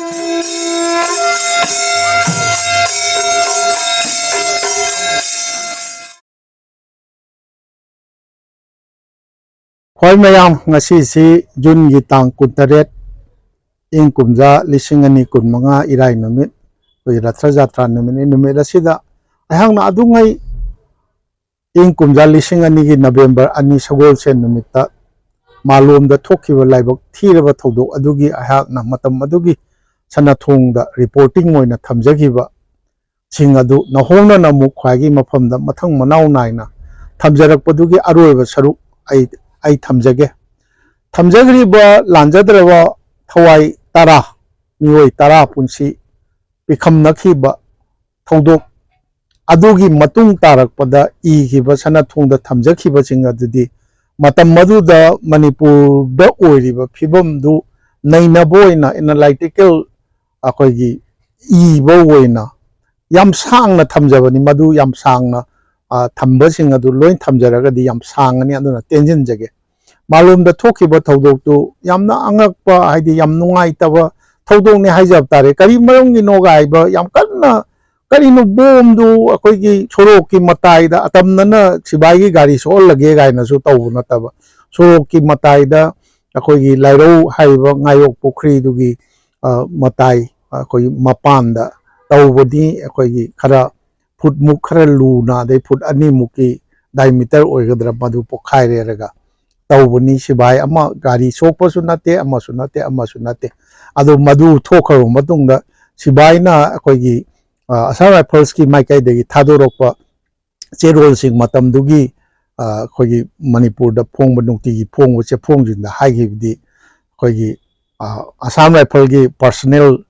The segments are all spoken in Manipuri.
Khoi mayam ngasi si Jun gi tang kuntaret ing kumja lising ani kun manga irai numit koi ratra jatra numit numit asida ahang na adungai ing kumja lising ani gi November ani sagol sen numitta malom da thokiba laibok thiraba thodok adugi ahak na matam adugi Sanathong da reporting moina thamjagiba sing adu nahongna namuk khwagi mafamda mathang manaw naina thamjarak padugi aroiba saruk ai thamjagriba lanjadrawa thawai tara mioi tara punsi pikham nakhiba thodok adugi matung tarakpada igiba Sanathong da thamjakhiba sing adudi matam maduda Manipur da oiriba phibam du nainaboina analytical akoigi ibo oina yam sangna thamjabani madu yam sangna thambasing adu loin thamjaragadi yam sangani aduna tenjin jage malum da thokiba thodok tu yamna angakpa haidi yam nungai taba thodok ne haijab tare kari maronggi no gaiba yam kanna kari no bom du akoigi sorok ki matai da atamna sibai gi gari sol lage gaina su tawna taba sorok ki matai da akoigi lairo haiba ngayok pokri dugi matai akoi mapanda tawbodi akoigi khara foot muk khara luna dai foot ani muki diameter oigadra madu pokhaire raga tawboni sibai ama gari sokpa sunate ama sunate ado madu thokharu matungda sibai na akoigi Assam Rifles ki maikai degi thadorokpa cherol sing matam dugi akoigi Manipur da phongba nungti phongba che phongjin da haigibdi akoigi Assam Rifle gi personnel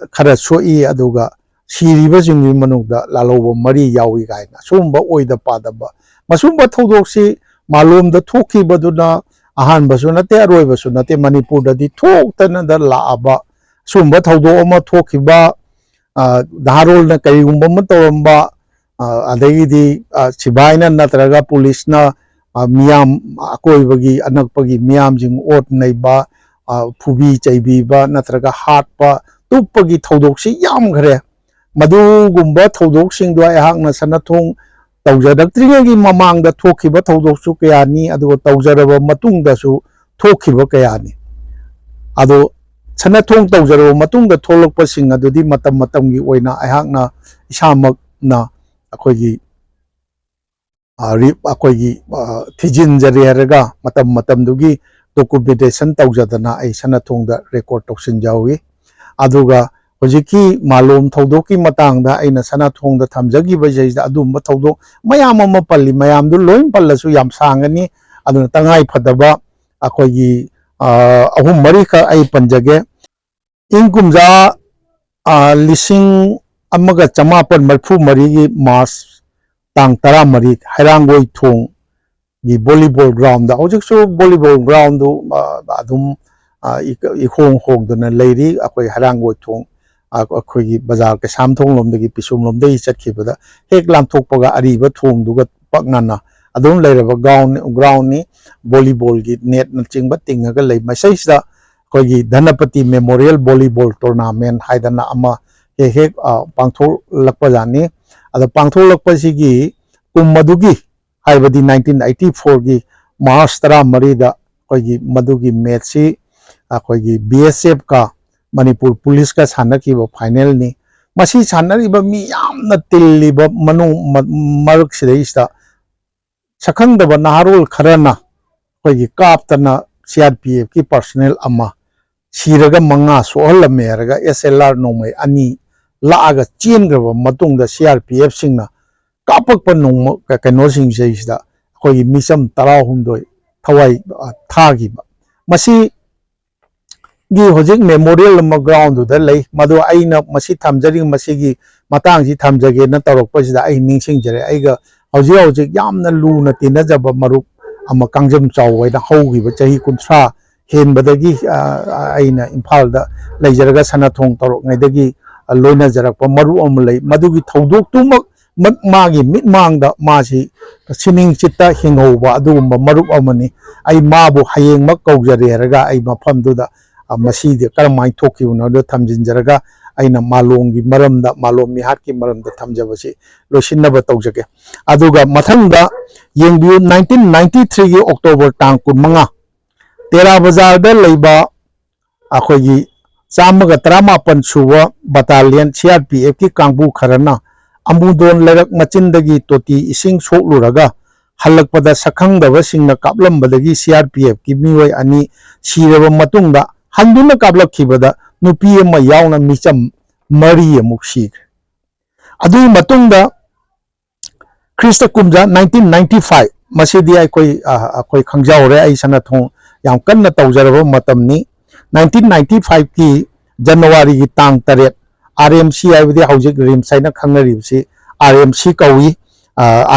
khara soi aduga siriba jingni manungda laloba mari yawi gaina sumba oida padaba masumba thodoksi malom da thoki baduna ahan basu nate aroi basu nate Manipur da di thoktana da laaba sumba thodok ama thokiba daharol na kaigumba matoramba adagidi sibaina natraga police na miyam akoibagi anakpagi miyam jing ot naiba phubi chaibiba natraga hatpa tupagi thodoksi yam khare madugumba thodok do ahakna Sanathong tawjadaktrigagi mamangda thokiba thodoksu kayani aduga tawjaraba matungda su thokiba kayani ado Sanathong tawjaraba matungda tholokpa sing adudi matam matamgi oina ahakna isamak na akoigi thijin jareraga matam dugi documentation tawjadana ai Sanathong da record toksin jawi aduga hojiki malom thodokki matangda aina Sanathong da thamjagiba jaida adumba thodok mayam ama palli mayam du loin pallasu yam sangani aduna tangai phadaba akoigi ahum mari ka ai panjage ingkumja lising amaga chamapan marfu mari gi March tang 13 Heirangoithong gi volleyball ground da hojiksu volleyball ground du adum ihong duna leiri akoi Heirangoithong akoigi bazar ke samthong lomdagi pisum lomdagi chatkibada hek lamthokpaga ariba thong duga paknana adum leiraba ground ni volleyball gi net na chingba tingaga lei masaisda akoigi Dhanapati Memorial Volleyball Tournament haidana ama hek pangthok lakpa jani ada pangthok lakpa sigi madugi haibadi 1984 gi March 13 da akoigi madugi match si akoigi BSF ka Manipur Police ka sanakhiba final ni masi sanariba mi yamna tilliba manung maruk sidaista sakhangdaba naharol kharana akoigi kaptana CRPF ki personnel ama siraga manga sohallame raga SLR nomai ani laaga chengraba matungda CRPF singna kapakpa nong kano sing seisda akoigi misam 13 thawai thagiba masi gi hojik memorial ma ground da lei madu aina masi thamjari masigi matangji thamjage na torokpa sida ai ningsing jare aiga hojik yamna luna tinajaba maruk ama kangjam chawai da hogiba chahi 30 henbadagi aina Imphal da leijaraga Sanathong torok ngaidagi loina jarakpa maru am lei madugi thodok tumak magi mitmangda masi sining chitta hinghoba adugumba maruk amani ai mabu hayeng mak kaujare raga ai mafamduda ꯃꯁꯤꯗꯤ ꯀꯔꯝꯍꯥꯏꯅ ꯊꯣꯛꯈꯤꯕꯅꯣꯗꯣ ꯊꯝꯖꯤꯟꯖꯔꯒ ꯑꯩꯅ ꯃꯥꯂꯣꯝꯒꯤ ꯃꯔꯝꯗ ꯃꯥꯂꯣꯝ ꯃꯤꯍꯥꯠꯀꯤ ꯃꯔꯝꯗ ꯊꯝꯖꯕꯁꯤ ꯂꯣꯏꯁꯤꯟꯅꯕ ꯇꯧꯖꯒꯦ ꯑꯗꯨꯒ ꯃꯊꯪꯗ ꯌꯦꯡꯕꯤꯌꯨ 1993ꯒꯤ ꯑꯣꯛꯇꯣꯕꯔ ꯇꯥꯡ 15 ꯇꯦꯔꯥ ꯕꯖꯥꯔꯗ ꯂꯩꯕ ꯑꯩꯈꯣꯏꯒꯤ 117 ꯁꯨꯕ ꯕꯇꯥꯂꯤꯌꯟ CRPFꯀꯤ ꯀꯥꯡꯕꯨ ꯈꯔꯅ ꯑꯃꯨꯗꯣꯟ ꯂꯩꯔꯛ ꯃꯆꯤꯟꯗꯒꯤ ꯇꯣꯇꯤ ꯏꯁꯤꯡ ꯁꯣꯛꯂꯨꯔꯒ ꯍꯜꯂꯛꯄꯗ ꯁꯛꯈꯪꯗꯕꯁꯤꯡꯅ ꯀꯥꯞꯂꯝꯕꯗꯒꯤ CRPFꯀꯤ ꯃꯤꯑꯣꯏ 2 ꯁꯤꯔꯕ ꯃꯇꯨꯡꯗ ꯍꯟꯗꯨꯅ ꯀꯥꯞꯂꯛꯈꯤꯕꯗ ꯅꯨꯄꯤ ꯑꯃ ꯌꯥꯎꯅ ꯃꯤꯆꯝ 4 ꯑꯃꯨꯛ ꯁꯤꯈ꯭ꯔꯦ ꯑꯗꯨꯒꯤ ꯃꯇꯨꯡꯗ ꯈ꯭ꯔꯤꯁꯇ ꯀꯨꯝꯖꯥ 1995 ꯃꯁꯤꯗꯤ ꯑꯩꯈꯣꯏ ꯈꯪꯖꯍꯧꯔꯦ ꯑꯩ ꯁꯅꯥꯊꯣꯡ ꯌꯥꯝ ꯀꯟꯅ ꯇꯧꯖꯔꯕ ꯃꯇꯝꯅꯤ 1995ꯀꯤ ꯖꯅꯋꯥꯔꯤꯒꯤ ꯇꯥꯡ 8 RMC ꯍꯥꯏꯕꯗꯤ ꯍꯧꯖꯤꯛ ꯔꯤꯝꯁ ꯍꯥꯏꯅ ꯈꯪꯅꯔꯤꯕꯁꯤ RMC ꯀꯧꯏ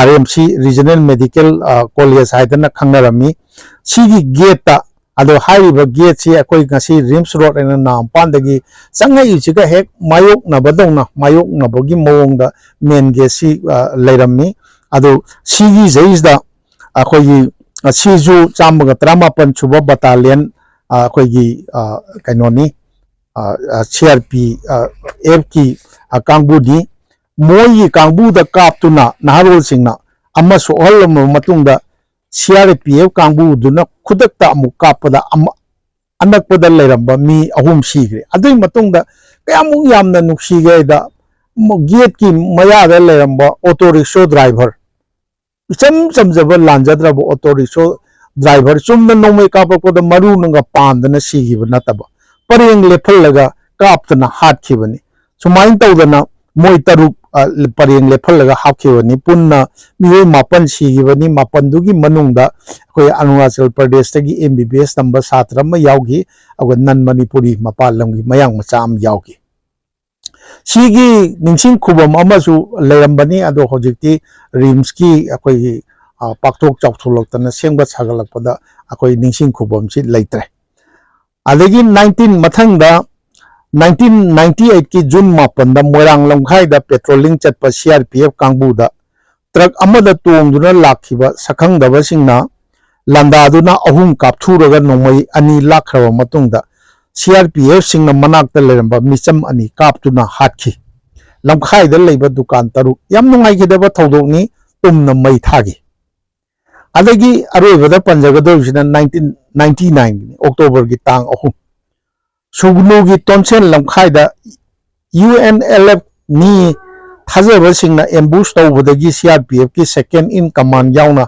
RMC ꯔꯤꯖꯅꯦꯜ ꯃꯦꯗꯤꯀꯦꯜ ꯀꯣꯂꯦꯖ ꯍꯥꯏꯗꯅ ꯈꯪꯅꯔꯝꯃꯤ ꯁꯤꯒꯤ ꯒꯦꯠꯇ ꯑꯗꯣ ꯍꯥꯏꯔꯤꯕ ꯒꯦꯠꯁꯤ ꯑꯩꯈꯣꯏ ꯉꯁꯤ ꯔꯤꯝꯁ ꯔꯣꯗ ꯑꯩꯅ ꯅꯥꯝꯄꯥꯟꯗꯒꯤ ꯆꯪꯉꯛꯏꯁꯤꯒ ꯍꯦꯛ ꯃꯥꯌꯣꯛꯅꯕꯗꯧꯅ ꯃꯥꯌꯣꯛꯅꯕꯒꯤ ꯃꯑꯣꯡꯗ ꯃꯦꯟ ꯒꯦꯠꯁꯤ ꯂꯩꯔꯝꯃꯤ ꯑꯗꯣ ꯁꯤꯒꯤ ꯖꯩꯁꯤꯗ ꯑꯩꯈꯣꯏꯒꯤ ꯁꯤꯁꯨ 117 ꯁꯨꯕ ꯕꯇꯥꯂꯤꯌꯟ ꯑꯩꯈꯣꯏꯒꯤ ꯀꯩꯅꯣꯅꯤ CRPFꯀꯤ ꯀꯥꯡꯕꯨꯅꯤ ꯃꯣꯏꯒꯤ ꯀꯥꯡꯕꯨꯗ ꯀꯥꯞꯇꯨꯅ ꯅꯍꯥꯔꯣꯜꯁꯤꯡꯅ ꯑꯃ ꯁꯣꯛꯍꯜꯂꯕ ꯃꯇꯨꯡꯗ CRPF ꯀꯥꯡꯕꯨꯗꯨꯅ ꯈꯨꯗꯛꯇ ꯑꯃꯨꯛ ꯀꯥꯞꯄꯗ ꯑꯅꯛꯄꯗ ꯂꯩꯔꯝꯕ ꯃꯤ 3 ꯁꯤꯈ꯭ꯔꯦ ꯑꯗꯨꯒꯤ ꯃꯇꯨꯡꯗ ꯀꯌꯥꯃꯨꯛ ꯌꯥꯝꯅ ꯅꯨꯡꯁꯤꯒꯦꯗ ꯒꯦꯠꯀꯤ ꯃꯌꯥꯗ ꯂꯩꯔꯝꯕ ꯑꯣꯇꯣ ꯔꯤꯛꯁꯣ ꯗ꯭ꯔꯥꯏꯚꯔ इचम चमजब लांजद्रब ऑटो रिक्शो ड्राइवर चुम्न नोंमै कापकद मरुनंगा पांदना सिगिब नतब परेंग लेफलगा कापतना हाटखिबनी सुमाइन तौदना मोय तरुक परेंग लेफलगा हापखिबनी पुन्ना मियोय मापन सिगिबनी मापनदुगी मनुंगदा अखोय अरुणाचल प्रदेश तगी MBBS तंबा छात्र अमा यावगी अग नन मणिपुरी मपाल लमगी मयांग मचा अम यावगी सिगी निंसिंग खुबम अमसु लेरंबनी अदो होजिक्ति रिम्स की अखोई पाक्थोक चाउथोलक्तना सेंबा सागलकपदा अखोई निंसिंग खुबम सि लेत्रे अदगी 19 मथंगदा 1998 की जून 9 दा मोरांग लमखाइदा पेट्रोलिंग चटपा CRPF कांगबुदा ट्रक अमदा तोंगदुना लाखिबा सखंगदबसिंगना लंदादुना अहुम कापथुरगा नोंमै अनि लाखरबा मतुंगदा CRPF सिंगना मनाक्ता लेरंबा मिचम अनि कापतुना हाटखि लमखाइदा लेबा दुकान तरुक याम नुंगाइखिदबा थौदोकनी तुमना मै थागी अदगी अरोइबदा पंजगदोसिना 1999 अक्टोबर की तांग 3 सुगनुगी टोनसेन लमखाइदा UNLF नि थाजबसिंगना एम्बुश तौबदगी CRPF की सेकेंड इन कमांड यावना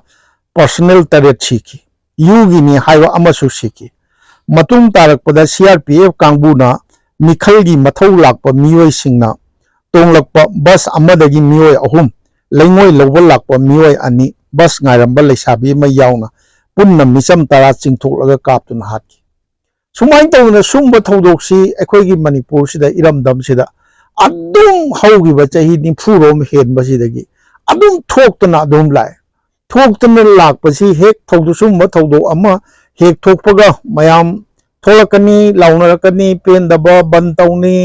पर्सनल तरेट सिखि युगिनी हाइवा अमसु सिखि मतुंग तारकपदा CRPF कांगबुना मिखलगी मथौ लाकपा मियोय सिंगना तोंगलकपा बस अमदगी मियोय 3 लेंगोय लौबा लाकपा मियोय अनि बस ngairamba leisabi ma yauna punna micham tara chingthoklaga kaptuna hatki sumain tawna sumba thodoksi ekhoigi manipur sida iramdam sida adum haugiba chahi 90 rom henba sidagi adum thoktuna adum lai thoktuna lakpasi hek thodu sumba thodo ama hek thokpaga mayam थोलकनी लाउनरकनी पेंदबा बंद तौनी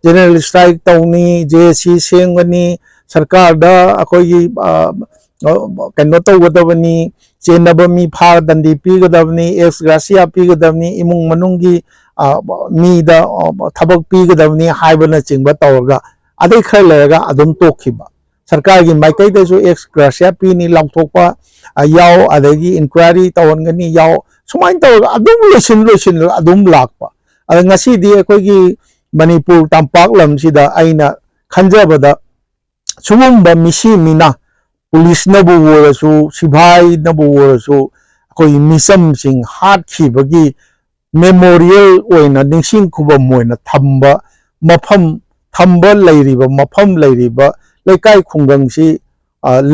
जनरल स्ट्राइक तौनी जेसी सेंगनी सरकार दा अखोई कनो तौगदबनी चेनब मी फार दंडी पीगदबनी एक्स ग्रासिया पीगदबनी इमुंग मनुंगी मी दा थबक पीगदबनी हाइबना चिंगबा तौरगा अदै खर लेरगा अदुम तोखिबा सरकार की माइकैदसु एक्स ग्रासिया पीनी लाउथोकपा याव अदगी इंक्वायरी तौनगनी याव सुमाइन तौर अदुम लोसिन अदुम लाकपा अद ngasi di अखोगी मणिपुर तंपाक लमसिदा आइना खंजबदा सुमुंबा मिसी मिना पुलिस नबु वरसु सिभाई नबु वरसु अखोई मिसम सिंग हाटखिबगी मेमोरियल ओइना निंसिंग खुबम ओइना थंबा मफम थंबा लैरिबा मफम लैरिबा लेकाई खुंगंगसी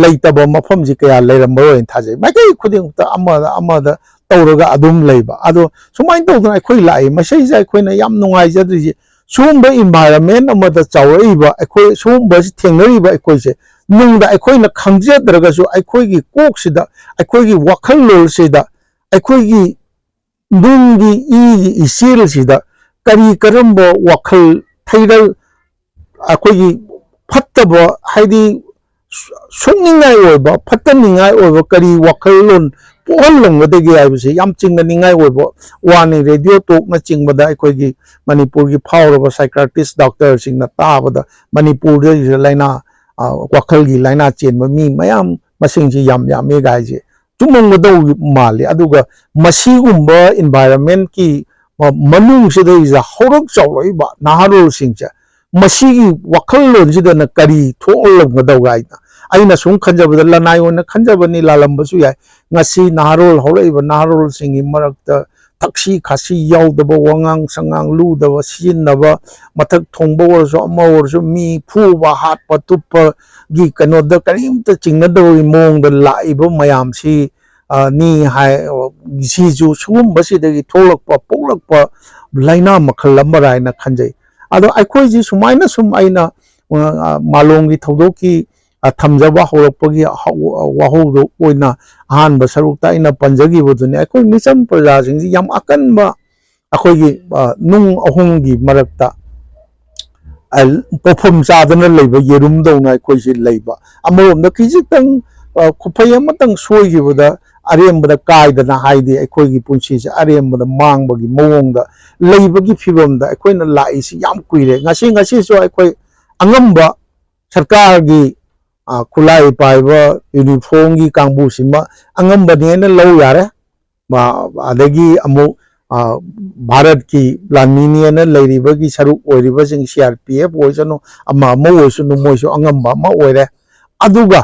लेतबा मफम जी कया लेरमरोइन थाजे माइकई खुदिंगता अमदा तौरगा अदुम लेबा अदो सुमाइन तौदना अखोई लाई मसैजा अखोइना याम नुंगाइजद्रिजे सुंबा इन्वायरनमेंट अमदा चावरइबा अखोई सुंबा थेंगरिबा अखोइसे नुंगदा अखोइना खंगजद्रगसु अखोइगी कोकसिदा अखोइगी वखल लोलसिदा अखोइगी नुंगी इगी इसेलसिदा करी करंबा वखल थैरल अखोइगी फत्तबा हाइदी सुनिंगाई ओइबा फत्तनिंगाई ओइबा करी वखल लोन पोहल्लंगदगी हाइबसे याम चिंगनिंगाय ओइबो वानी रेडियो टॉक न चिंगबदा अखोइगी मणिपुर की फावरबा साइकाट्रिस्ट डॉक्टर सिंगना ताबदा मणिपुर दे लाइना वाखल की लाइना चेन मी मयाम मसिंगजी याम यामे गाइजे चुमंगदौ माले अदुगा मसीगुंबा एनवायरनमेंट की मनुंग सिदैजा हौरक चावलइबा नाहारोल सिंगजा मसीगी वाखल लोनजिदना करी थोलंगदौ गाइना अइना सुम खंजबदा लनाय ओना खंजबनी लालंबसु याय ngasi naharol horaiba naharol singi marakta takshi khasi yaudaba wangang sangang ludaba sinaba mathak thongba orso ama orso mi phuba hatpa tuppa gi kanoda karimta chingnadawi mongda laiba mayam si ni hai si ju sum basidagi tholakpa poklakpa laina makhal amaraina khanjai ado aikhoi ji sumaina sum aina malong gi thodoki थमजबा हौरपगी वाहौदो ओइना अहानबा सरुक्ता इना पंजगी बदुने अखोइ मिशन प्रजासिंग याम अकनबा अखोइगी नुंग अहुंगी मरक्ता पोफम चादना लेबा येरुम दौना अखोइसि लेबा अमरोमदा किजितंग खुफै अमतंग सोइगिबदा अरेमबदा कायदना हाइदि अखोइगी पुंसिसे अरेमबदा मांगबगी मवोंगदा लेबगी फिबमदा अखोइना लाइसि याम कुइरे ngasi ngasi सो अखोइ अंगम्बा सरकार की खुलाई पाइब यूनिफॉर्म की कांगबू सिमा अंगम्बनेना लौ यारे अदगी अमु भारत की लामीनियना लेरिबगी सरुक ओइरिबसिंग CRPF ओइसनो अमा अमा ओइसनो मोइसो अंगम्बा अमा ओइरे अदुगा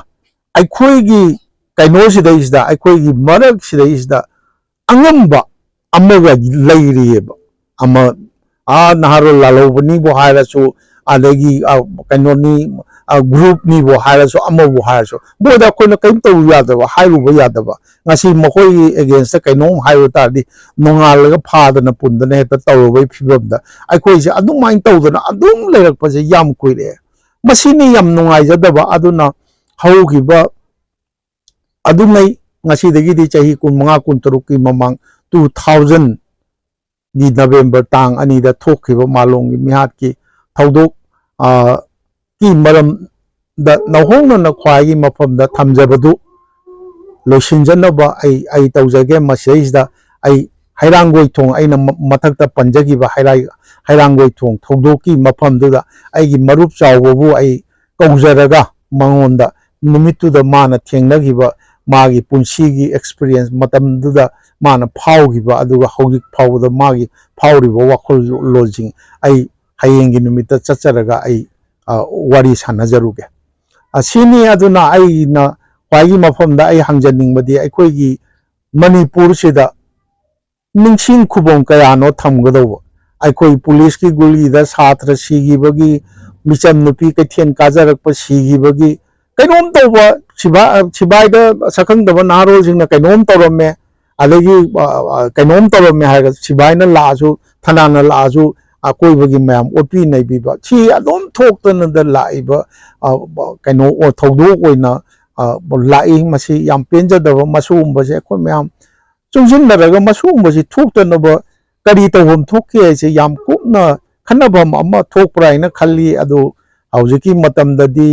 अखोइगी कैनोसिदैसदा अखोइगी मरक सिदैसदा अंगम्बा अमगा लेरियेबा अमा नहारो लालोबनी बो हायरसु अदगी कैनोनी ग्रुप नी वो हायरसो अमा वो हायरसो बोदा कोना कइम तौ यादबा हायरुबा यादबा ngasi मखोई अगेंस्ट कैनोम हायरो तादि नोंगालगा फादना पुंदना हेता तौरबै फिबमदा अखोइसे अदुमाइन तौदना अदुम लेरकपसे याम कुइरे मसिनी याम नुंगाइजदबा अदुना हौगिबा अदुमै ngasi दगिदि चाही 15 23 की ममांग 2000 दी नवंबर तांग अनि दा थोखिबा मालोंग की मिहात की थौदोक की मरम द नहोंगना ख्वाई मफम द थमजबदु लोसिनजनबा आई तौजगे मसेजदा आई हैरांगोइथोंग आइना मथक्ता पंजगिबा हैरांगोइथोंग थौदोकी मफम दुदा आइगी मरुप चावबबु आई कौजरगा मंगोंदा निमित्तुदा माना थेंगनगिबा मागी पुंसीगी एक्सपीरियंस मतम दुदा माना फावगिबा अदुगा हौजिक फावदा मागी फावरिबा वाखल लोजिंग आई हयेंगी निमित्ता चचरगा आई वारी सानजरुगे असिनी अदुना आइना ख्वाई मफमदा आई हंजनिंगबदी अखोइगी मणिपुर सिदा निंगसिंग खुबों कयानो थमगदौबा अखोइ पुलिस की गुलीदा छात्र सिगिबगी मिचम नुपी कैथेन काजरकप सिगिबगी कैनोम तौबा सिबाइदा सखंगदबा नारोजिंगना कैनोम तौरमे अदगी कैनोम तौरमे हायगा सिबाइना लाजु थनाना लाजु अकोइबगी मैम ओपी नैबीबा छि अदोम थोक्तन द लाइबा कैनो ओ थौदोक ओइना लाई मसी याम पेंजदबा मसुमबसे अखोइ मैम चुंजिनरगा मसुमबसे थोक्तनबा करी तौबम थोक्के से याम कुपना खनबम अमा थोक्पराइना खल्ली अदो हौजिकी मतमददी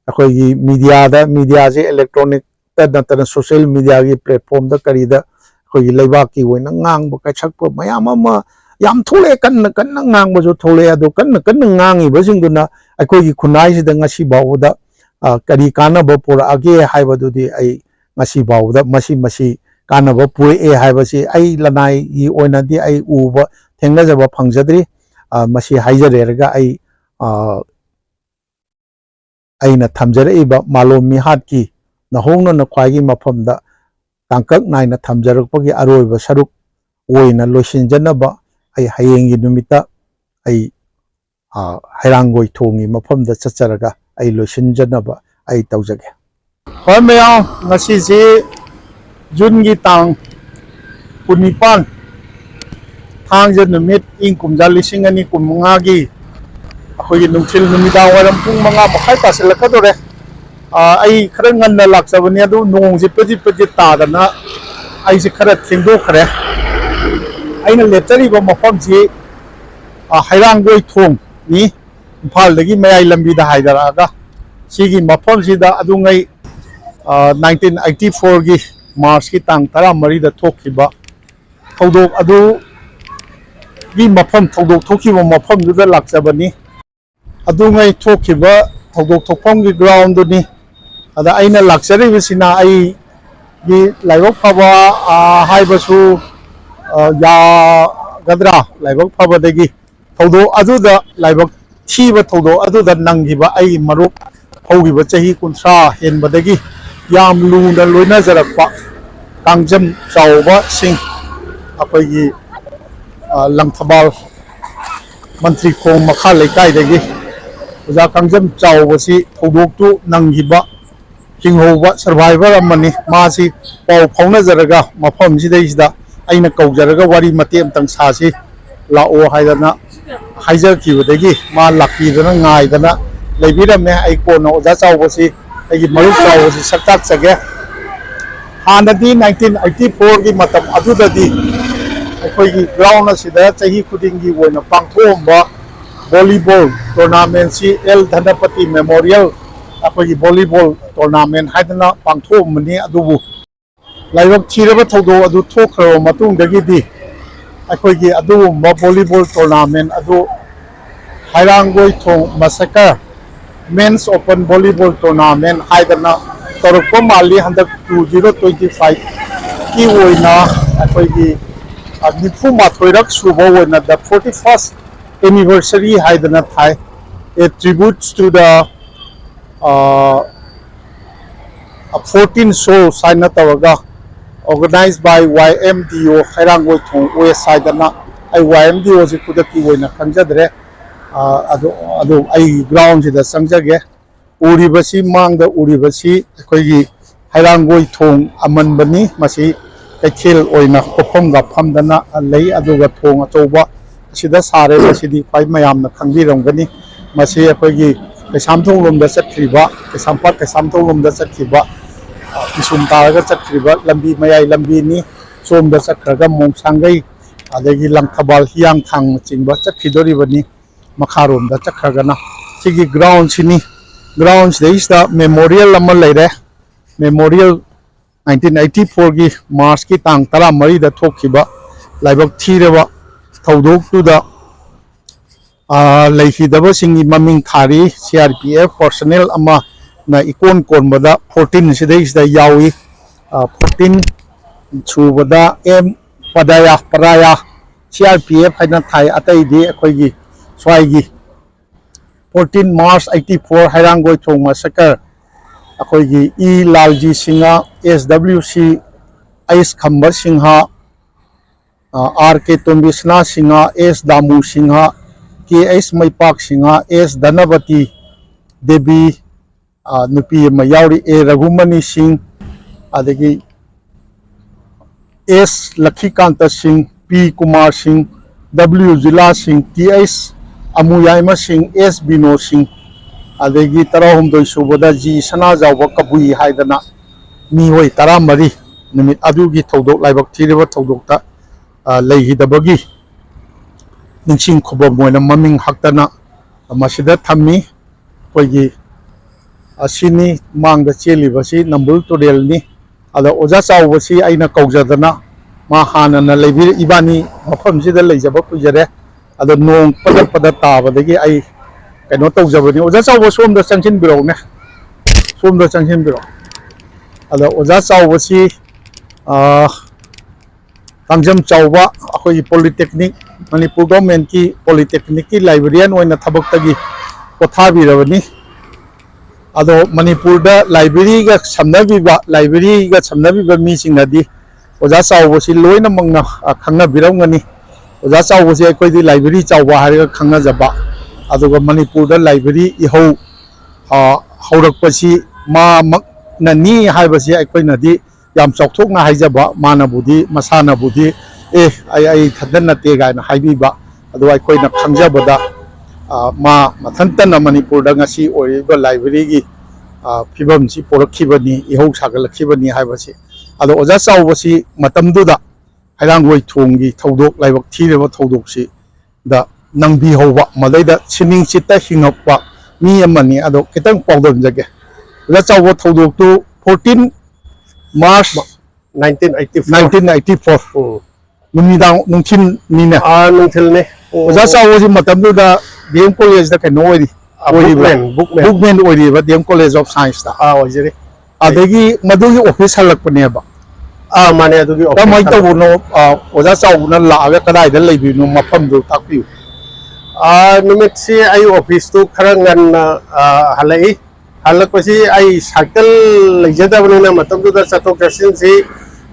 अखोइगी मीडिया से इलेक्ट्रॉनिक तदनतन सोशल मीडिया की प्लेटफॉर्म द करीदा अखोइगी लेबाक की ओइना ngang कैसक्प मयाम अमा याम थोले कन्न कन्न ngang थोले अदो कन्न कन्न ngang अखोइगी खुनाइसिदा ngasi बावदा करी कानब पुरागे हाइबदुदी आई ngasi बावदा मसी कानब पुरे हाइबसी आई लनाई गी ओइनादी आई उबा थेंगजबा फंगजद्री मसी हाइजरेरगा आई अइना थमजरइबा मालोम मिहात की नहोंगना ख्वाइगी मफमदा तांकक नाइना थमजरकपगी अरोइबा सरुक ओइना लोसिनजनबा आई हयेंगी नुमिता आई हैरांगोइथोंगी मफमदा चचरगा आई लोसिनजनबा आई तौजगे होय मयाम ngasi si जून की तांग 19 थांगजे नुमित इंग कुमजा लिसिंग अनि कुमंगा की अखोइगी नुंथिल नुमिदा वरम पुंग मंगा मखाय पासलकदोरे आई खर ngन्न लाक्सबनी अदु नोंगजे पजि तादना आई से खर थेंगदोखरे आइना लेटरीबा मफमजी हैरांगोइथोंग नि इम्फालदगी मयाई लंबीदा हाइदरागा सिगी मफमजीदा अदुंगै 1984 की March ki tang tara mari da thokhiba thodok adu gi mafam thodok thokhiba mafam du da lakjabani adu ngai thokhiba thodok thokpam gi ground du ni ada aina lakjari bisina ai gi laibok phaba haibasu ya gadra laibok phaba dagi thodok adu da laibok thiba thodok adu da nanghiba ai marup hौगिबा चाही 30 हेनबदगी याम लूना लोइना जरकपा कांगजम चावबा सिंह अखोगी लंगथबाल मंत्री खोंग मखा लेकाइदगी ओजा कांगजम चावबसी थौदोक्तु नंगिबा हिंगहोबा सर्वाइवर अमनी मासी पाव फाउनजरगा मफमसिदैसिदा अइना कौजरगा वारी मते अमतंग सासी लाओ हाइदना हाइजरखिबदगी मा लाकीदना ngaidana लेबिरमे आई कोना ओजा चावबसी आई मरुप चावबसी सक्ताक सगे हानदी 1984 की मतम अदुददी अखोगी ग्राउंड असिदा चाही खुदिंगी ओइना पांगथोमबा volleyball tournament C L Dhanapati memorial अखोगी वॉलीबॉल टूर्नामेंट हाइदना पांगथोमनी अदुबु लाइबक थिरबा थौदो अदु थोखरो मतुंगदगी अखोगी अदुबा वॉलीबॉल टूर्नामेंट अदु Heirangoithong Massacre Men's Open Volleyball Tournament haidana torokpa mali handak 2025 ki oina akoigi nifu mathoirak suba oina the 41st anniversary haidana thai a tribute to the 14 show sign tawaga organized by YMDO Heirangoithong West haidana ai YMDO ji kudaki oina khangjadre अदो आई ग्राउंड से संजगे उरीबसी मांग उरीबसी अखोगी हैरांगोइथोंग अमनबनी मसी कैथेल ओइना कोफम गफमदना लई अदुगा थोंग अचौबा सिदा सारे मसीदी ख्वाइ मयामना खंगिरमगनी मसी अखोगी कैसामथोंग लोमदा चत्खरिबा कैसामपाट कैसामथोंग लोमदा चत्खरिबा इसुम तारगा चत्खरिबा लंबी मयाई लंबीनी सोमदा चत्खरगा मोंगसांगई अदगी लंगथबाल हियांग थांग चिंबा चत्खिदोरिबनी मखारोम दा चखरगना सिगी ग्राउंड सिनी ग्राउंड सिदा मेमोरियल अमा लेरे मेमोरियल 1984 की मार्च की तांग तरा मरी दा थोखिबा लाइबक थीरेबा थौदोक्तुदा लेखिदबा सिंगी ममिंग थारी CRPF पर्सनल अमा ना इकोन कोनबदा 14 सिदा यावी 14 छुबदा एम पदाया पराया CRPF हाइना थाई अतैदी अखोगी स्वाइगी 14 March 84 Heirangoithong Massacre अखोगी ई Lalji Sinha SWC S Khambar Sinha RK Tombisana Sinha S Damu Sinha KS Maipak Sinha S Dhanabati Devi नुपी मयावरी A रघुमनी सिंह अदगी S Lakhikanta Singh P Kumar Singh W Jila Singh TS अमुयाइमा Singh S बिनो सिंह अदगी तरहुमदोई सुबदा जी सना जावबा कबुई हाइदना मिहोई तरा मरी निमित अदुगी थौदोक लाइबक थिरेबा थौदोकता लेहिदबगी निंसिंग खुबम मोइना ममिंग हक्तना मसिदा थम्मी कोइगी असिनी मांगदा चेलिबसी नंबुल तोरेलनी अदा ओजा चावबसी आइना कौजदना मा हानना लेबि इबानी मफमसिदा लेजबा कुजरे अदो नोंग पद पद ताबदगी आई कनो तौजबनी ओजा चावबो सोमदा चंगसिन बिरौने सोमदा चंगसिन बिरौ अदो ओजा चावबसी कांगजम चावबा अखोई पॉलिटेक्निक मणिपुर गवर्नमेंट की पॉलिटेक्निक की लाइब्रेरियन ओइना थबक्तगी पोथाबिरबनी अदो मणिपुर दा लाइब्रेरी गा समनबिबा मीसिंगदी ओजा चावबसी लोइना मंगना खंगना बिरौंगनी ओजा चावबसी अखोइदी लाइब्रेरी चावबा हारिगा खंगनाजबा अदुगा मणिपुर दा लाइब्रेरी इहौ हौरकपसी मा मकननी हाइबसी अखोइनादी याम चौथोकना हाइजबा मानबुदी मसानबुदी आई थदन नते गायना हाइबिबा अदो अखोइना खंगजबदा मा मथंतना मणिपुर दा ngasi ओरिबा लाइब्रेरी की फिबम सी पोरखिबनी इहौ सागलखिबनी हाइबसी अदो ओजा चावबसी मतमदुदा हैरांगोइथोंगी थौदोक लाइबक थीरेबा थौदोकसी दा नंबी हौबा मदैदा सिनिंग चित्ता हिंगपा मी अमनी अदो खितंग पाउदम जगे ओजा चावबा थौदोकतु 14 March 1984 ꯅꯨꯃꯤꯗꯥꯡ ꯅꯨꯡꯊꯤꯜꯅꯤꯅꯦ ꯅꯨꯡꯊꯤꯜꯅꯦ ꯑꯣꯖꯥ ꯆꯥꯎꯕꯁꯤ ꯃꯇꯝꯗꯨꯗ ꯗꯤ ꯑꯦꯝ ꯀꯣꯂꯦꯖꯇ ꯀꯩꯅꯣ ꯕꯨꯛꯃꯦꯟ ꯑꯣꯏꯔꯤꯕ ꯗꯤ ꯑꯦꯝ ꯀꯣꯂꯦꯖ ꯑꯣꯐ ꯁꯥꯏꯟꯁꯇ ꯑꯣꯏꯖꯔꯤ ꯑꯗꯒꯤ ꯃꯗꯨꯒꯤ ꯑꯣꯐꯤꯁ ꯍꯜꯂꯛꯄꯅꯦꯕ ꯃꯥꯅꯦ ꯑꯗꯨꯒꯤ ꯀꯃꯥꯏꯅ ꯇꯧꯕꯅꯣ ꯑꯣꯖꯥ ꯆꯥꯎꯕꯅ ꯂꯥꯛꯑꯒ ꯀꯗꯥꯏꯗ ꯂꯩꯕꯤꯅꯣ ꯃꯐꯝꯗꯨ ꯇꯥꯛꯄꯤꯌꯨ ꯅꯨꯃꯤꯠꯁꯤ ꯑꯩ ꯑꯣꯐꯤꯁꯇꯨ ꯈꯔ ꯉꯟꯅ ꯍꯜꯂꯛꯏ ꯍꯜꯂꯛꯄꯁꯤ ꯑꯩ ꯁꯥꯏꯀꯜ ꯂꯩꯖꯗꯕꯅꯤꯅ ꯃꯇꯝꯗꯨꯗ ꯆꯠꯊꯣꯛ ꯆꯠꯁꯤꯟꯁꯤ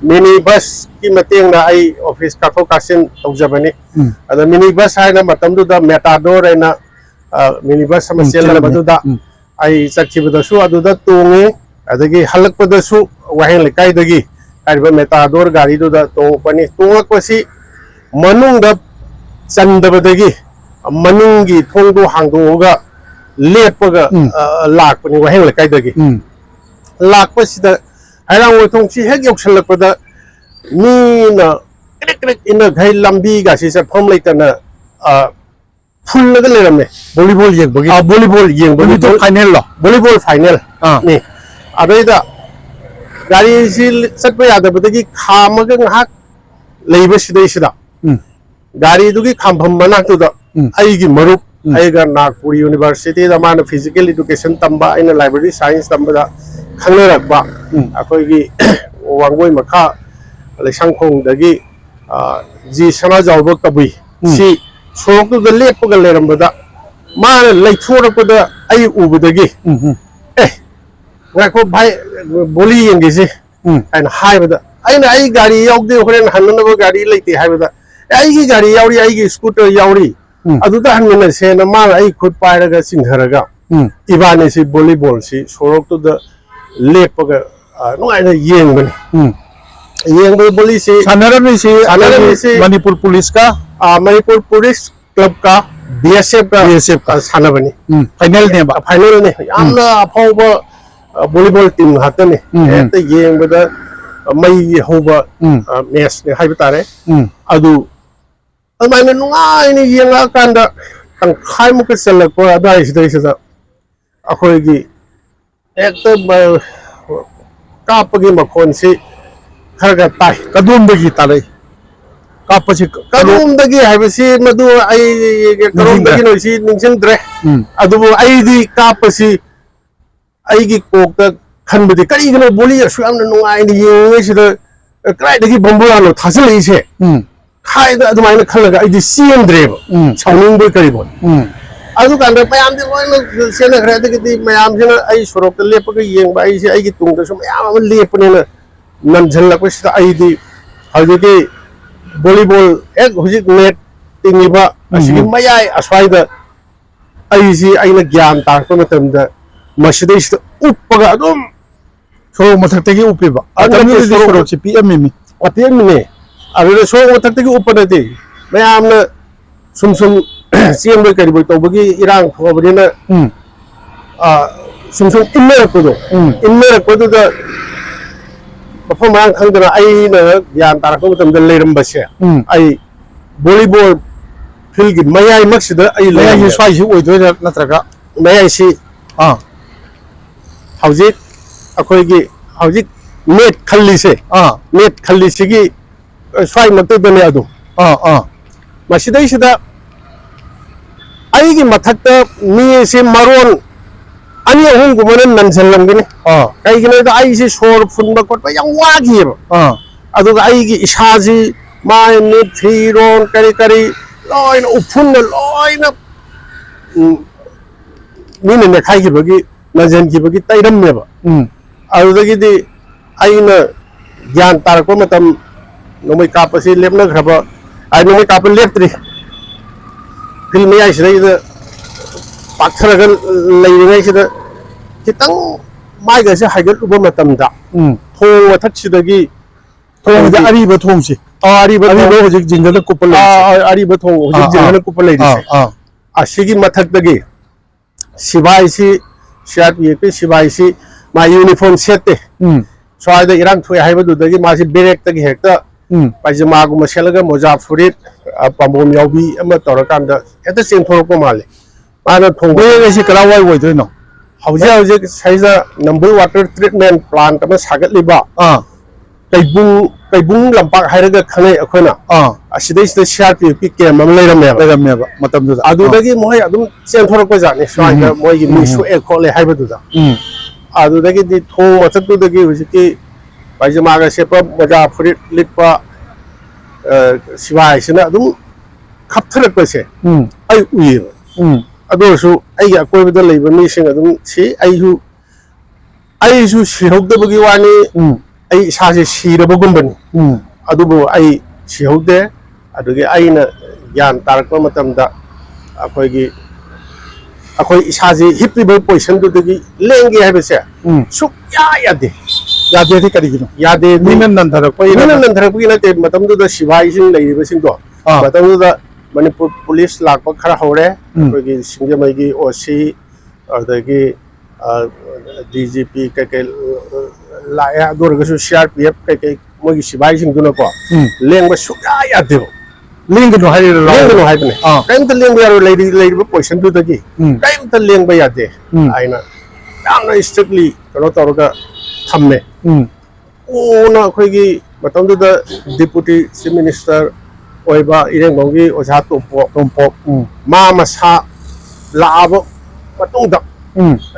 ꯃꯤꯅꯤ ꯕꯁꯀꯤ ꯃꯇꯦꯡꯅ ꯑꯩ ꯑꯣꯐꯤꯁ ꯀꯥꯊꯣꯛ ꯀꯥꯁꯤꯟ ꯇꯧꯖꯕꯅꯤ ꯑꯗ ꯃꯤꯅꯤ ꯕꯁ ꯍꯥꯏꯅ ꯃꯇꯝꯗꯨꯗ ꯃꯦꯇꯥꯗꯣꯔ ꯍꯥꯏꯅ ꯃꯤꯅꯤ ꯕꯁ ꯑꯃ ꯆꯦꯜꯂꯝꯕꯗꯨꯗ ꯑꯩ ꯆꯠꯈꯤꯕꯗꯁꯨ ꯑꯗꯨꯗ ꯇꯣꯡꯉꯤ ꯑꯗꯒꯤ ꯍꯜꯂꯛꯄꯗꯁꯨ ꯋꯥꯍꯦꯡ ꯂꯩꯀꯥꯏꯗꯒꯤ ꯍꯥꯏꯔꯤꯕ ꯃꯦꯇꯥꯗꯣꯔ ꯒꯥꯔꯤꯗꯨꯗ ꯇꯣꯡꯉꯛꯄꯅꯤ ꯇꯣꯡꯉꯛꯄꯁꯤ ꯃꯅꯨꯡꯗ ꯆꯟꯗꯕꯗꯒꯤ ꯃꯅꯨꯡꯒꯤ ꯊꯣꯡꯗꯣ ꯍꯥꯡꯗꯣꯛꯑꯒ ꯂꯦꯞꯄꯒ ꯂꯥꯛꯄꯅꯤ ꯋꯥꯍꯦꯡ ꯂꯩꯀꯥꯏꯗꯒꯤ ꯂꯥꯛꯄꯁꯤꯗ ꯍꯩꯔꯥꯡꯒꯣꯏꯊꯣꯡꯁꯤ ꯍꯦꯛ ꯌꯧꯁꯜꯂꯛꯄꯗ ꯃꯤꯅ ꯀ꯭ꯔꯤꯛ ꯀ꯭ꯔꯤꯛ ꯏꯟꯅꯈꯩ ꯂꯝꯕꯤꯒꯁꯤ ꯆꯠꯐꯝ ꯂꯩꯇꯅ ꯐꯨꯜꯂꯒ ꯂꯩꯔꯝꯃꯦ ꯚꯣꯂꯤꯕꯣꯜ ꯌꯦꯡꯕꯒꯤ ꯚꯣꯂꯤꯕꯣꯜ ꯌꯦꯡꯕꯒꯤ ꯐꯥꯏꯅꯦꯜ ꯚꯣꯂꯤꯕꯣꯜ ꯐꯥꯏꯅꯦꯜ ꯅꯤ ꯑꯗꯩꯗ ꯒꯥꯔꯤꯁꯤ ꯆꯠꯄ ꯌꯥꯗꯕꯗꯒꯤ ꯈꯥꯝꯃꯒ ꯉꯥꯏꯍꯥꯛ ꯂꯩꯕꯁꯤꯗꯩꯁꯤꯗ ꯒꯥꯔꯤꯗꯨꯒꯤ ꯈꯥꯝꯐꯝ ꯃꯅꯥꯛꯇꯨꯗ ꯑꯩꯒꯤ ꯃꯔꯨꯞ ꯑꯩꯒ ꯅꯥꯒꯄꯨꯔ ꯌꯨꯅꯤꯚꯔꯁꯤꯇꯤꯗ ꯃꯥꯅ ꯐꯤꯖꯤꯀꯦꯜ ꯏꯗꯨꯀꯦꯁꯟ ꯇꯝꯕ ꯑꯩꯅ ꯂꯥꯏꯕ꯭ꯔꯦꯔꯤ ꯁꯥꯏꯟꯁ ꯇꯝꯕꯗ ꯈꯪꯅꯔꯛꯄ ꯑꯩꯈꯣꯏꯒꯤ ꯋꯥꯡꯒꯣꯏ ꯃꯈꯥ ꯂꯩꯁꯥꯡꯈꯣꯡꯗꯒꯤ ꯖꯤ ꯁꯅꯥꯖꯥꯎꯕ ꯀꯕꯨꯏ ꯁꯤ ꯁꯣꯔꯣꯛꯇꯨꯗ ꯂꯦꯞꯄꯒ ꯂꯩꯔꯝꯕꯗ ꯃꯥꯅ ꯂꯩꯊꯣꯔꯛꯄꯗ ꯑꯩ ꯎꯕꯗꯒꯤ ꯉꯥꯏꯈꯣ ꯚꯥꯏ ꯕꯣꯂꯤ ꯌꯦꯡꯒꯦꯁꯤ ꯍꯥꯏꯅ ꯍꯥꯏꯕꯗ ꯑꯩꯅ ꯑꯩ ꯒꯥꯔꯤ ꯌꯥꯎꯗꯦ ꯍꯣꯔꯦꯟ ꯍꯟꯅꯅꯕ ꯒꯥꯔꯤ ꯂꯩꯇꯦ ꯍꯥꯏꯕꯗ ꯑꯩꯒꯤ ꯒꯥꯔꯤ ꯌꯥꯎꯔꯤ ꯑꯩꯒꯤ ꯁ꯭ꯀꯨꯇꯔ ꯌꯥꯎꯔꯤ ꯑꯗꯨꯗ ꯍꯟꯃꯤꯟꯅꯁꯦꯅ ꯃꯥꯅ ꯑꯩ ꯈꯨꯠ ꯄꯥꯏꯔꯒ ꯆꯤꯡꯊꯔꯒ ꯏꯕꯥꯅꯤꯁꯤ ꯚꯣꯂꯤꯕꯣꯜꯁꯤ ꯁꯣꯔꯣꯛꯇꯨꯗ ꯂꯦꯞꯄꯒ ꯅꯨꯡꯉꯥꯏꯅ ꯌꯦꯡꯕꯅꯤ ꯌꯦꯡꯕ ꯕꯣꯂꯤꯁꯤ ꯁꯥꯟꯅꯔꯝꯃꯤꯁꯤ ꯃꯅꯤꯄꯨꯔ ꯄꯨꯂꯤꯁꯀ ꯃꯅꯤꯄꯨꯔ ꯄꯨꯂꯤꯁ ꯀ꯭ꯂꯕꯀ BSF ꯁꯥꯟꯅꯕꯅꯤ ꯐꯥꯏꯅꯦꯜꯅꯦꯕ ꯐꯥꯏꯅꯦꯜꯅꯤ ꯌꯥꯝꯅ ꯑꯐꯥꯎꯕ ꯚꯣꯂꯤꯕꯣꯜ ꯇꯤꯝ ꯉꯥꯛꯇꯅꯤ ꯍꯦꯛꯇ ꯌꯦꯡꯕꯗ ꯃꯩ ꯍꯧꯕ ꯃꯦꯠꯁꯅꯤ ꯍꯥꯏꯕ ꯇꯥꯔꯦ ꯑꯗꯨ ꯑꯗꯨꯃꯥꯏꯅ ꯅꯨꯡꯉꯥꯏꯅ ꯌꯦꯡꯉꯛꯑꯀꯥꯟꯗ ꯇꯪꯈꯥꯏꯃꯨꯛꯀ ꯆꯜꯂꯛꯄ ꯑꯗꯨꯋꯥꯏꯁꯤꯗꯩꯁꯤꯗ ꯑꯩꯈꯣꯏꯒꯤ ꯍꯦꯛꯇ ꯀꯥꯞꯄꯒꯤ ꯃꯈꯣꯟꯁꯤ ꯈꯔ ꯇꯥꯏ ꯀꯗꯣꯝꯗꯒꯤ ꯇꯥꯔꯛꯏ ꯀꯥꯞꯄꯁꯤ ꯀꯗꯣꯝꯗꯒꯤ ꯍꯥꯏꯕꯁꯤ ꯃꯗꯨ ꯑꯩ ꯀꯗꯣꯝꯗꯒꯤꯅꯣ ꯁꯤ ꯅꯤꯡꯁꯤꯡꯗ꯭ꯔꯦ ꯑꯗꯨꯕꯨ ꯑꯩꯗꯤ ꯀꯥꯞꯄꯁꯤ ꯑꯩꯒꯤ ꯀꯣꯛꯇ ꯈꯟꯕꯗꯤ ꯀꯔꯤꯒꯤꯅꯣ ꯕꯣꯂꯤ ꯑꯁꯨꯛ ꯌꯥꯝꯅ ꯅꯨꯡꯉꯥꯏꯅ ꯌꯦꯡꯉꯤꯉꯩꯁꯤꯗ ꯀꯗꯥꯏꯗꯒꯤ ꯕꯣꯝꯕꯨꯔꯥꯅꯣ ꯊꯥꯖꯤꯜꯂꯛꯏꯁꯦ ꯈꯥꯏꯗ ꯑꯗꯨꯃꯥꯏꯅ ꯈꯜꯂꯒ ꯑꯩꯗꯤ ꯆꯦꯟꯗ꯭ꯔꯦꯕ ꯁꯥꯎꯅꯤꯡꯕꯣꯏ ꯀꯔꯤꯕꯣꯏ ꯑꯗꯨꯀꯥꯟꯗ ꯃꯌꯥꯝꯗꯤ ꯂꯣꯏꯅ ꯆꯦꯟꯅꯈ꯭ꯔꯦ ꯑꯗꯒꯤꯗꯤ ꯃꯌꯥꯝꯁꯤꯅ ꯑꯩ ꯁꯣꯔꯣꯛꯇ ꯂꯦꯞꯄꯒ ꯌꯦꯡꯕ ꯑꯩꯁꯦ ꯑꯩꯒꯤ ꯇꯨꯡꯗꯁꯨ ꯃꯌꯥꯝ ꯑꯃ ꯂꯦꯞꯄꯅꯤꯅ ꯅꯟꯁꯤꯜꯂꯛꯄꯁꯤꯗ ꯑꯩꯗꯤ ꯍꯧꯖꯤꯛꯀꯤ ꯚꯣꯂꯤꯕꯣꯜ ꯍꯦꯛ ꯍꯧꯖꯤꯛ ꯅꯦꯠ ꯇꯤꯡꯉꯤꯕ ꯑꯁꯤꯒꯤ ꯃꯌꯥꯏ ꯑꯁ꯭ꯋꯥꯏꯗ ꯑꯩꯁꯤ ꯑꯩꯅ ꯒ꯭ꯌꯥꯟ ꯇꯥꯔꯛꯄ ꯃꯇꯝꯗ ꯃꯁꯤꯗꯩꯁꯤꯗ ꯎꯞꯄꯒ ꯑꯗꯨꯝ ꯁꯣꯔꯣꯛ ꯃꯊꯛꯇꯒꯤ ꯎꯞꯄꯤꯕ ꯃꯇꯝꯗꯨꯗꯗꯤ ꯁꯣꯔꯣꯛꯁꯤ ꯄꯤꯛꯑꯝꯃꯤꯅꯤ ꯑꯇꯦꯟꯕꯅꯦ ꯑꯗꯨꯗ ꯁꯣꯔꯣꯛ ꯃꯊꯛꯇꯒꯤ ꯎꯞꯄ ꯅꯠꯇꯦ ꯃꯌꯥꯝꯅ ꯁꯨꯝ ꯆꯦꯟꯕꯣꯏ ꯀꯔꯤꯕꯣꯏ ꯇꯧꯕꯒꯤ ꯏꯔꯥꯡ ꯊꯣꯛꯑꯕꯅꯤꯅ ꯁꯨꯝ ꯏꯟꯅꯔꯛꯄꯗꯨꯗ ꯃꯐꯝ ꯃꯔꯥꯡ ꯈꯪꯗꯅ ꯑꯩꯅ ꯒ꯭ꯌꯥꯟ ꯇꯥꯔꯛꯄ ꯃꯇꯝꯗ ꯂꯩꯔꯝꯕꯁꯦ ꯑꯩ ꯚꯣꯂꯤꯕꯣꯜ ꯐꯤꯜꯒꯤ ꯃꯌꯥꯏꯃꯛꯁꯤꯗ ꯑꯩ ꯃꯌꯥꯏꯁꯤ ꯁ꯭ꯋꯥꯏꯁꯤ ꯑꯣꯏꯗꯣꯏꯔꯥ ꯅꯠꯇ꯭ꯔꯒ ꯃꯌꯥꯏꯁꯤ ꯍꯧꯖꯤꯛ ꯑꯩꯈꯣꯏꯒꯤ ꯍꯧꯖꯤꯛ ꯅꯦꯠ ꯈꯜꯂꯤꯁꯦ ꯅꯦꯠ ꯈꯜꯂꯤꯁꯤꯒꯤ ꯁ꯭ꯋꯥꯏꯃꯛꯇꯗꯅꯦ ꯑꯗꯨ ꯃꯁꯤꯗꯩꯁꯤꯗ ꯑꯩꯒꯤ ꯃꯊꯛꯇ ꯃꯤꯁꯦ ꯃꯔꯣꯟ ꯑꯅꯤ ꯑꯍꯨꯝꯒꯨꯝꯕꯅ ꯅꯟꯁꯤꯜꯂꯝꯒꯅꯤ ꯀꯩꯒꯤꯅꯣꯗ ꯑꯩꯁꯦ ꯁꯣꯔ ꯐꯨꯟꯕ ꯈꯣꯠꯄ ꯌꯥꯝ ꯋꯥꯈꯤꯑꯕ ꯑꯗꯨꯒ ꯑꯩꯒꯤ ꯏꯁꯥꯁꯤ ꯃꯥꯏ ꯃꯤꯠ ꯐꯤꯔꯣꯟ ꯀꯔꯤ ꯀꯔꯤ ꯂꯣꯏꯅ ꯎꯐꯨꯟꯅ ꯂꯣꯏꯅ ꯃꯤꯅ ꯅꯦꯠꯈꯥꯏꯈꯤꯕꯒꯤ ꯅꯟꯁꯤꯟꯈꯤꯕꯒꯤ ꯇꯩꯔꯝꯃꯦꯕ ꯑꯗꯨꯗꯒꯤꯗꯤ ꯑꯩꯅ ꯒ꯭ꯌꯥꯟ ꯇꯥꯔꯛꯄ ꯃꯇꯝ ꯅꯣꯡꯃꯩ ꯀꯥꯞꯄꯁꯤ ꯂꯦꯞꯅꯈ꯭ꯔꯕ ꯅꯣꯡꯃꯩ ꯀꯥꯞꯄ ꯂꯦꯞꯇ꯭ꯔꯤ ꯐꯤꯜ ꯃꯌꯥꯏꯁꯤꯗꯩꯗ ꯄꯥꯛꯊꯔꯒ ꯂꯩꯔꯤꯉꯩꯁꯤꯗ खितंग माइगसे हाइगटुबा मतमदा थोंग मथक्सिदगी थोंगदा अरिबा थोंगसि अरिबा हजिक जिंगदा कुपल अरिबा थोंग हजिक जिंगदा कुपल लेदिसे असिगी मथक्दगी सिबाइसी CRPF सिबाइसी मा यूनिफॉर्म सेटे स्वाइदा इरान थोय हाइबदुदगी मासी बेरेक्तगी हेक्ता पाइजमागुम सेलगा मोजा फुरित पामबोम यावबी अमा तोरकांदा हेता चेंथोरको माले माना थोंग बेरेसी कलावाय वइदोइनो हौजे हौजे साइजा नंबर वाटर ट्रीटमेंट प्लांट अमा सागतलिबा Kaibung lampak hairaga khangai akhona asidai sida CRPF ki camp am leirameba matamdu da adudagi moi adum chen thorak pa jani swaida moi gi mi su e khole haibadu da adudagi di thong mathatu dagi hujiki paijama ga sepa moja furit litpa sibai sina adum khaptharak pa se ai uyi adosu ai ga koibada leiba mi sing adum si ai su sihogdabagi wani ai saje sirabagumban adubu ai sihogde adugi aina yan tarakpa matamda akhoi isaje hippiba position dudagi lenge haibase suk yade di karigino yade minan nandharakpa nate matamdu da sibai sing leiba sing do matamdu da Manipur police lakpa khara hore akhoi singjamai gi OC adagi DGP kai laaya adorgasu CRPF kai mogi sibai sing duna ko lengba sukya yadebo lengno haibne kaimta lengba yaro lady position du dagi kaimta lengba yade aina yamna strictly kano tawraga thamme ona khoigi matamdu da deputy chief minister oiba Heirangoithong oja tompo ma masa laabo matungda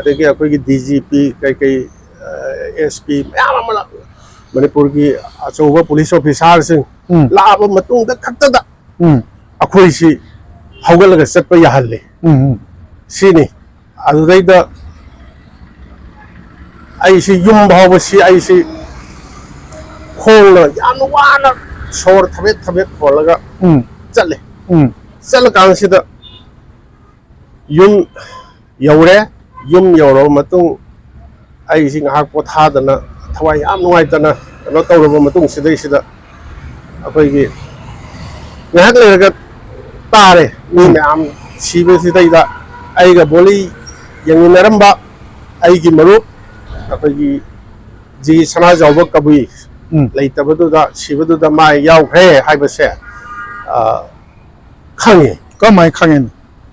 adagi akhoi DGP kai SP Manipur ki achouba police officer sing laaba matung da khakta da akhoi si hawgalaga chatpa yahalle sini adudai da ai si yum bhawa si ai si khongla yamna wana sor thabet kholaga challe chal kan sida yum yaure yum yauro matung ai sing hak pothadana thawai am nuaitana no tawraba matung sidai sida akhoi gi ngahak leraga tare mi am sibe sidai da ai ga boli yanginaramba ai gi maru akhoi gi ji sana jawba kabui leitabadu da sibadu da mai yaw khe haibase khangi kamai khangen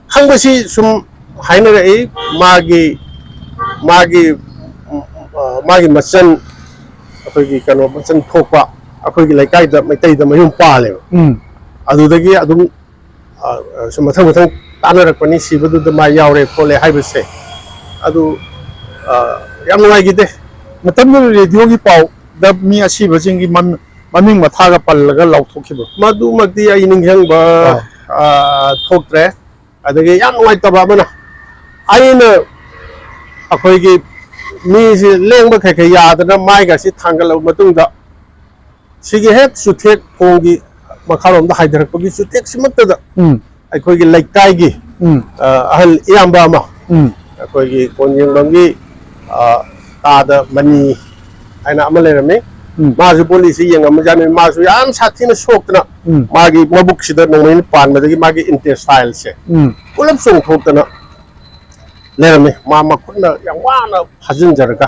khangbasi sum hainara ei magi machan akhoi kano machan thokpa akhoi laikai da maitai da mayum pale adudagi adum sumathang tanarak pani sibadu da mai yaure khole haibase adu yam ngai gide matamdu radio gi pau da mi asiba jingi maming mathaga pallaga lauthokiba madu magdi ai ningjang ba thoktre adagi yam ngai taba bana aina akhoi gi mi si lengba kai yadana mai ga si thangal matung da sigi het suthek phongi makharom da haidarak pagi suthek simatta da akhoi gi laikai gi ahal iyamba ma akhoi gi konjeng bangi ta da mani aina amalerame mazu police yengam jani mazu yam sathina sokna magi mabuk sida nongmain pan madagi magi intestine se ulap song thokna lerame mama khunna yang wana phajin jarga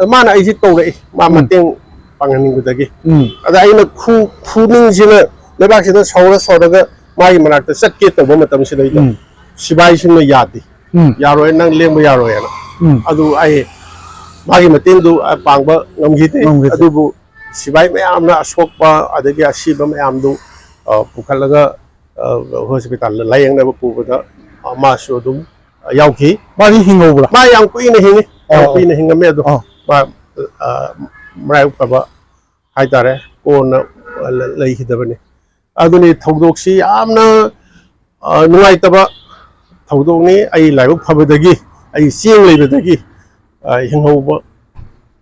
mana ai tawre mama teng panganing gudagi ada aina khuning sina lebak sida sawra sawraga mai manakta chatke tawba matam sida sibai sina yadi yaroi nang lengba yaroi ana adu ai magi mateng du pangba ngamgite adu bu sibai mayamna asokpa adagi asiba mayam du pukhalaga hospital layengna pubada masu dum yauki mari hingobra ma yang kuina hingame do ma mrai paba haitare kona lei hidabani aduni thogdoksi amna nuai taba thogdokni ai laibu phabadagi ai sieng leibadagi hinghoba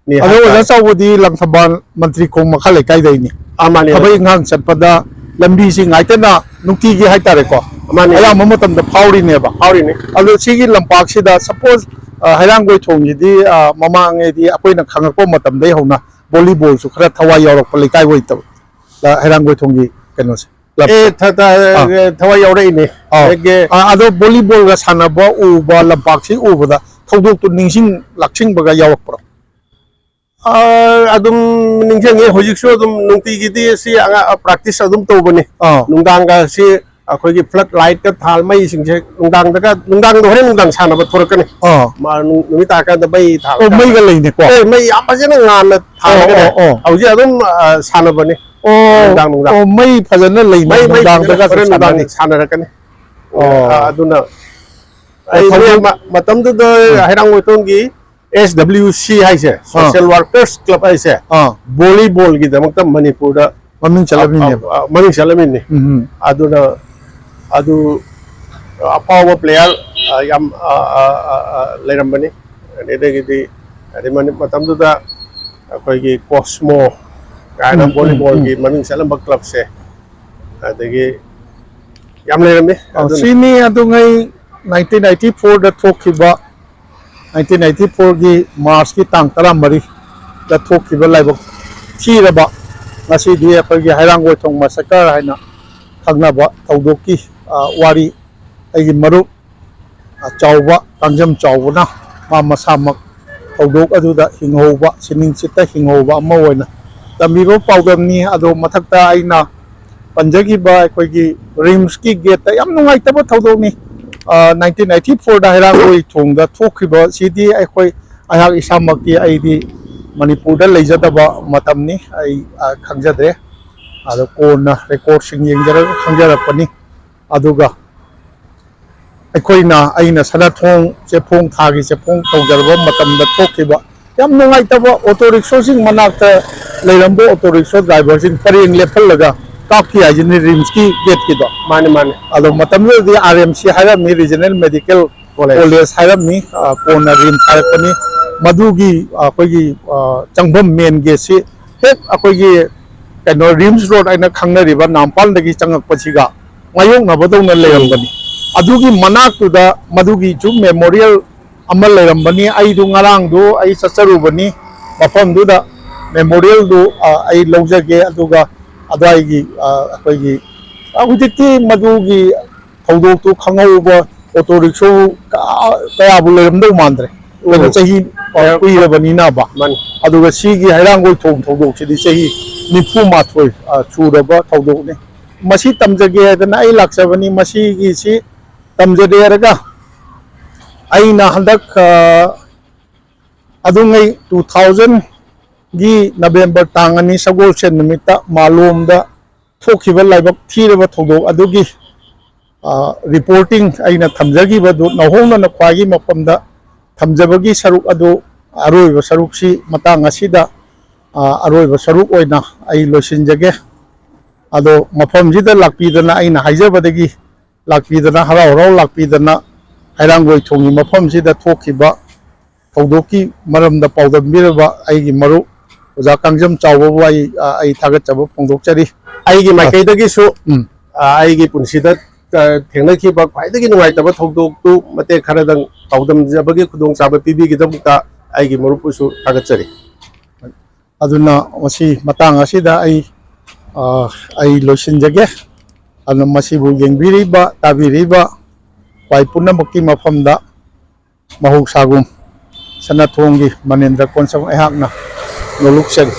ni ado oja chawdi langthaban mantri khong makhale kai daini amani thabai ngang chatpada lambi si ngaitana nukti gi haitare ko amani aya mamutam da phauri ne ado sigi lampak sida suppose Heirangoithong di mama nge di akoina khangakpo matam dai hona volleyball su khara thawai yorok palai kai woi tab la Heirangoithong gi kano se thawai yore ne ado volleyball ga sanaba u ba lampak si u bada thawdok tu ningsing laksing baga yawak pro adum ningjang e hojik so adum nungti gidi si anga practice adum to bani nungdang ga si ꯑꯩꯈꯣꯏꯒꯤ ꯐ꯭ꯂꯠ ꯂꯥꯏꯠꯀ ꯊꯥꯜ ꯃꯩꯁꯤꯡꯁꯦ ꯅꯨꯡꯗꯥꯡꯗ ꯍꯣꯔꯦꯟ ꯅꯨꯡꯗꯥꯡ ꯁꯥꯟꯅꯕ ꯊꯣꯔꯛꯀꯅꯤ ꯅꯨꯃꯤꯠ ꯇꯥꯔꯀꯥꯟꯗ ꯃꯩ ꯊꯥꯜ ꯃꯩꯒ ꯂꯩꯅꯦꯀꯣ ꯃꯩ ꯌꯥꯝ ꯐꯖꯅ ꯉꯥꯟꯅ ꯊꯥꯜꯂꯒꯅꯦ ꯍꯧꯖꯤꯛ ꯑꯗꯨꯝ ꯁꯥꯟꯅꯕꯅꯤ ꯅꯨꯡꯗꯥꯡ ꯃꯩ ꯐꯖꯅ ꯂꯩꯅꯦ ꯅꯨꯡꯗꯥꯡꯗꯒ ꯍꯣꯔꯦꯟ ꯅꯨꯡꯗꯥꯡ ꯁꯥꯟꯅꯔꯛꯀꯅꯤ ꯑꯗꯨꯅ ꯑꯩ ꯃꯇꯝꯗꯨꯗ ꯍꯩꯔꯥꯡꯒꯣꯏꯊꯣꯡꯒꯤ SWC हाइसे सोशल वर्कर्स क्लब हाइसे वॉलीबॉल की दमकता मणिपुर दा ममिंग चलमिने अदुना अदु अपाव प्लेयर याम लेरंबनी अदेगिदी अदे मतमदुदा अखोइगी कोस्मो काना वॉलीबॉल की ममिंग चलम क्लब से अदेगी याम लेरंबे सिनी अदुंगै 1994 दा थोखिबा 1994 की मार्च की तांग तरा मरी दा थोखिबा लाइबक थीरबा ngasi अखोइगी हैरांगोइथोंग मसकर हाइना खंगनाबा थौदोकी वारी अगी मरुप चावबा कांजम चावबना मा मसामक थौदोक अदुदा हिंगौबा सिनिंग चित्ता हिंगौबा अमा ओइना तमिबो पाउदमनी अदो मथक्ता आइना पंजगिबा अखोइगी रिम्स की गेट याम नुंगाइतबा थौदोकनी 1994 दा हैरांगोइथोंग दा थोखिबा सिदी अखोइ अहाग इसामक्ति आइदी मणिपुर दा लेजदबा मतमनी आई खंगजदे अदो कोना रेकॉर्ड सिंग येंजरग खंगजरपनी अदुगा अखोइना आइना सनाथोंग चेफोंग थागी चेफोंग तौजरबा मतमदा थोखिबा याम नुंगाइतबा ऑटो रिक्शा सिंग मनाक्ता लेरंबो ऑटो रिक्शा ड्राइवर सिंग परेंग लेफलगा काफी आइजनी रिम्स की गेट की दो माने माने अदो मतमदि RMC हाइरमनी रीजनल मेडिकल कॉलेज हाइरमनी कोना रिम्स हाइरपनी मधुगी अखोइगी चंगभम मेन गेट से हेक अखोइगी कनो रिम्स रोड आइना खंगनरिबा नामपालदगी चंगकपसिगा मायोंगनबदौना लेरंबनी अदुगी मनाक्तुदा मधुगी जु मेमोरियल अमल लेरंबनी आइदु ngarangdu ai चचरुबनी मफमदुदा मेमोरियल दु ai लौजगे अदुगा अदाइगी अखोइगी हुजिति मधुगी थौदोकतु खंगौबा ऑटो रिक्शा कयाबु लेरंदौ मांद्रे कनो चही कुइरबनीना बा अदुगा सिगी हैरांगोइथोंग थौदोकसिदि चही 94 चुरबा थौदोकने मसी तमजगे दना आई लाक्सबनी मसीगी सी तमजदेरगा आइना हंदक अदुंगै 2000 गी नवेंबर तांगनी सगोलसेन निमित्ता मालोमदा थोखिबा लाइबक थीरबा थौदोक अदुगी रिपोर्टिंग आइना थमजगिबदु नहोंना ख्वागी मफमदा थमजबगी सरुक अदु अरोइबा सरुकसी मतांग असिदा अरोइबा सरुक ओइना आई लोसिनजगे अदो मफमजिदा लाक्पीदना आइना हाइजबदगी लाक्पीदना हराव हराव लाक्पीदना हैरांगोइथोंगी मफमजिदा थोखिबा थौदोकी मरमदा पाउदमबिरबा आइगी मरु ओजा कांजम चावबो आई थागतचबो फोंदोकचरी आइगी माइकैदगिसु आइगी पुनसिदा थेंनखिबा ख्वाइदगी नुंगाइतबा थौदोकतु मते खरदंग पाउदमजबगी खुदोंग चाबा पिबिगिदमुक्ता आइगी मरुपुसु थागतचरी अदुना मसी मतांग असिदा आई लोसिनजगे अनु मसीबु येंबिरिबा ताबिरिबा ख्वाइ पुनमकी मफमदा महौसागुम सनाथोंगी मनिंद्र कोंसम अहाकना नोलुकचरी।